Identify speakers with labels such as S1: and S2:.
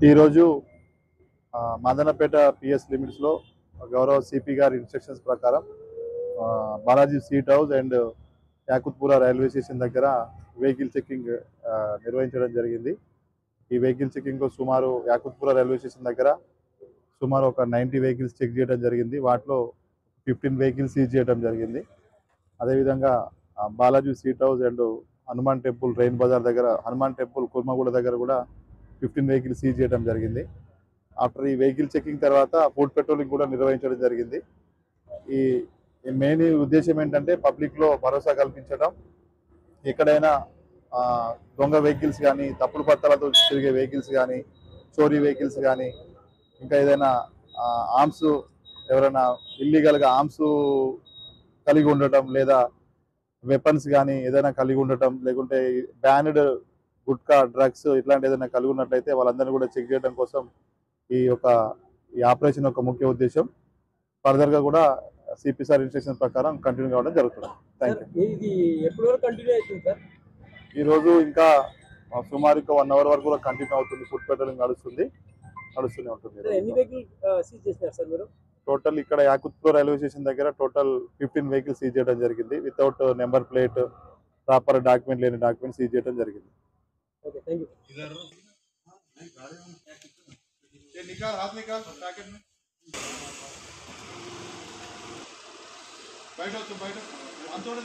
S1: ఈరోజు మదనపేట పిఎస్ లిమిట్స్లో గౌరవ సిపి గారి ఇన్స్ట్రక్షన్స్ ప్రకారం Balaji seat house and Yakutpura railway station దగ్గర వెహికల్ చెకింగ్ నిర్వహించడం జరిగింది. ఈ వెహికల్ చెకింగ్లో సుమారు యాకుత్పురా రైల్వే స్టేషన్ దగ్గర సుమారు ఒక 90 వెహికల్స్ చెక్ చేయడం జరిగింది. వాటిలో 15 వెహికల్స్ సీజ్ చేయడం జరిగింది. అదేవిధంగా Balaji seat house and Hanuman temple Rain Bazar దగ్గర, హనుమాన్ టెంపుల్ కుర్మగూడ దగ్గర కూడా 15 వెహికల్స్ సీజ్ చేయడం జరిగింది. ఆఫ్టర్ ఈ వెహికల్ చెకింగ్ తర్వాత ఫుడ్ పెట్రోలింగ్ కూడా నిర్వహించడం జరిగింది. ఈ మెయిన్ ఉద్దేశం ఏంటంటే పబ్లిక్లో భరోసా కల్పించడం, ఎక్కడైనా దొంగ వెహికల్స్ కానీ, తప్పుడు పత్రాలతో తిరిగే వెహికల్స్ కానీ, చోరీ వెహికల్స్ కానీ, ఇంకా ఏదైనా ఆర్మ్స్ ఎవరైనా ఇల్లీగల్గా ఆర్మ్స్ కలిగి ఉండటం, లేదా వెపన్స్ కానీ ఏదైనా కలిగి ఉండటం, లేకుంటే బ్యాన్డ్ గుట్కా, డ్రగ్స్ ఇట్లాంటి ఏదైనా కలిగి ఉన్నట్లయితే వాళ్ళందరినీ కూడా చెక్ చేయడం కోసం ఈ ఆపరేషన్ యొక్క ముఖ్య ఉద్దేశం. ఫర్దర్గా కూడా సిపి సార్ ఇన్స్ట్రక్షన్ ప్రకారం కంటిన్యూ కావడం జరుగుతుంది. Thank you. ఈరోజు ఇంకా సుమారు 1 అవర్ వరకు కూడా కంటిన్యూ అవుతుంది. ఫుడ్ పెట్రోలింగ్ నడుస్తూనే ఉంటుంది. టోటల్ ఇక్కడ యాకుత్పురా రైల్వే స్టేషన్ దగ్గర టోటల్ 15 వెహికల్స్ సీజ్ చేయడం జరిగింది. Without number plate, proper document లేని డాక్యుమెంట్ సీజ్ చేయడం జరిగింది. निकाल हाथ निकाल पैकेट में बैठो तो बैठो हम थोड़े